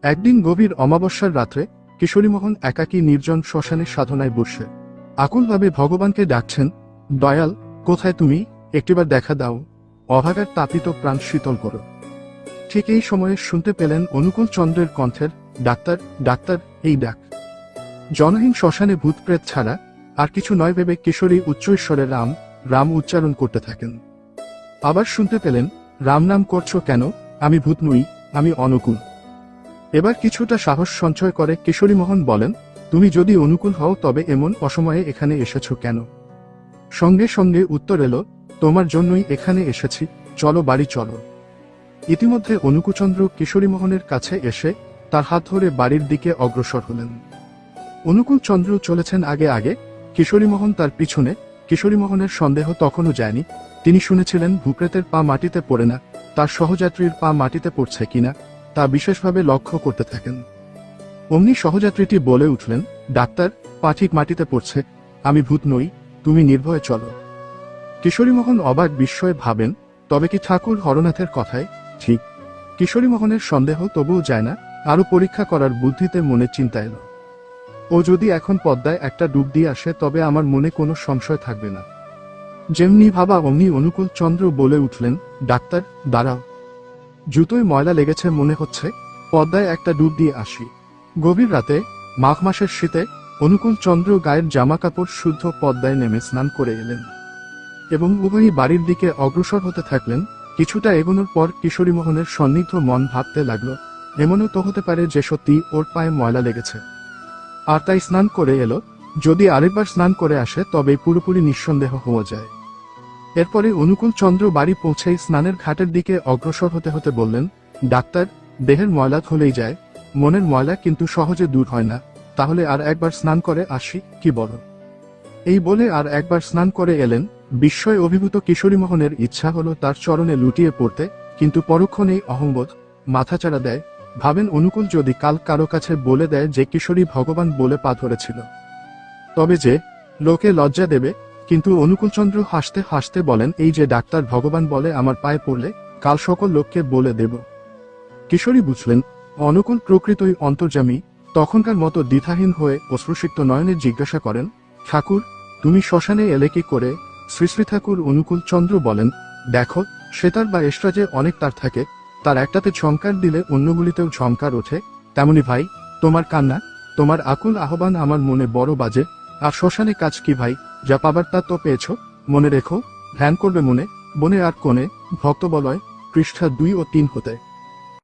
একদিন গভীর অমাবস্যার রাত্রে কিশোরীমোহন একাকী নির্জন শ্মশানের সাধনায় বসে আকুলভাবে ভগবানকে ডাকছেন, দয়াল, কোথায় তুমি? একটিবার দেখা দাও, অভাগার তাপিত প্রাণ শীতল করো। ঠিক এই সময়ে শুনতে পেলেন অনুকূল চন্দ্রের কণ্ঠের, ডাক্তার, ডাক্তার, এই ডাক। জনহীন শ্মশানে ভূতপ্রেত ছাড়া আর কিছু নয় ভেবে কিশোরী উচ্চৈশ্বরে রাম রাম উচ্চারণ করতে থাকেন। আবার শুনতে পেলেন, রাম নাম করছো কেন? আমি ভূত নই, আমি অনুকূল। এবার কিছুটা সাহস সঞ্চয় করে কিশোরীমোহন বলেন, তুমি যদি অনুকূল হও তবে এমন অসময়ে এখানে এসেছো কেন? সঙ্গে সঙ্গে উত্তর এলো, তোমার জন্যই এখানে এসেছি, চলো বাড়ি চলো। ইতিমধ্যে অনুকূলচন্দ্র কিশোরীমোহনের কাছে এসে তার হাত ধরে বাড়ির দিকে অগ্রসর হলেন। অনুকূলচন্দ্র চলেছেন আগে আগে, কিশোরীমোহন তার পিছনে। কিশোরীমোহনের সন্দেহ তখনও যায়নি। তিনি শুনেছিলেন ভূপ্রেতের পা মাটিতে পড়ে না, তার সহযাত্রীর পা মাটিতে পড়ছে কিনা তা বিশেষভাবে লক্ষ্য করতে থাকেন। অমনি সহযাত্রীটি বলে উঠলেন, ডাক্তার, পা ঠিক মাটিতে পড়ছে, আমি ভূত নই, তুমি নির্ভয়ে চলো। কিশোরীমোহন অবাক বিস্ময়ে ভাবেন, তবে কি ঠাকুর হরনাথের কথায় ঠিক? কিশোরীমোহনের সন্দেহ তবুও যায় না, আরো পরীক্ষা করার বুদ্ধিতে মনে চিন্তা এলো। ও যদি এখন পদ্মায় একটা ডুব দিয়ে আসে তবে আমার মনে কোনো সংশয় থাকবে না। যেমনি ভাবা অমনি অনুকূল চন্দ্র বলে উঠলেন, ডাক্তার, দাঁড়াও, জুতোয় ময়লা লেগেছে মনে হচ্ছে, পদ্মায় একটা ডুব দিয়ে আসি। গভীর রাতে মাঘ মাসের শীতে অনুকূল চন্দ্র গায়ের জামা কাপড় শুদ্ধ পদ্মায় নেমে স্নান করে এলেন এবং উভয়ই বাড়ির দিকে অগ্রসর হতে থাকলেন। কিছুটা এগোনোর পর কিশোরীমোহনের সন্নিগ্ধ মন ভাবতে লাগলো, এমনও তো হতে পারে যে সত্যি ওর পায়ে ময়লা লেগেছে, আর তাই স্নান করে এলো। যদি আরেকবার স্নান করে আসে তবে পুরোপুরি নিঃসন্দেহ হওয়া যায়। এরপরে অনুকূল চন্দ্র বাড়ি পৌঁছেই স্নানের ঘাটের দিকে অগ্রসর হতে হতে বললেন, ডাক্তার, দেহের ময়লা ধুলেই যায়, মনের ময়লা কিন্তু সহজে দূর হয় না, তাহলে আর একবার স্নান করে আসি, কি বলো? এই বলে আর একবার স্নান করে এলেন। বিস্ময় অভিভূত কিশোরীমোহনের ইচ্ছা হলো তার চরণে লুটিয়ে পড়তে, কিন্তু পরক্ষণেই অহংবোধ মাথাচাড়া দেয়। ভাবেন অনুকূল যদি কাল কারো কাছে বলে দেয় যে কিশোরী ভগবান বলে পা ধরেছিল, তবে যে লোকে লজ্জা দেবে। কিন্তু অনুকূলচন্দ্র হাসতে হাসতে বলেন, এই যে ডাক্তার ভগবান বলে আমার পায়ে পড়লে কাল সকল লোককে বলে দেব। কিশোরী বুঝলেন অনুকূল প্রকৃতই অন্তর্যামী। তখনকার মতো দ্বিধাহীন হয়ে অশ্রুসিক্ত নয়নে জিজ্ঞাসা করেন, ঠাকুর, তুমি শ্মশানে এলে কি করে? শ্রী শ্রী ঠাকুর অনুকূল চন্দ্র বলেন, দেখো, সেতার বা এস্ট্রাজে অনেক তার থাকে, তার একটাতে ঝংকার দিলে অন্যগুলিতেও ঝংকার ওঠে, তেমনি ভাই তোমার কান্না, তোমার আকুল আহ্বান আমার মনে বড় বাজে। আর শ্মশানে কাজ কি ভাই? যা পাবার তা তো পেয়েছ, মনে রেখো, ধ্যান করবে মনে বনে আর কোণে। ভক্তবলয়, পৃষ্ঠা 2 ও 3 হতে।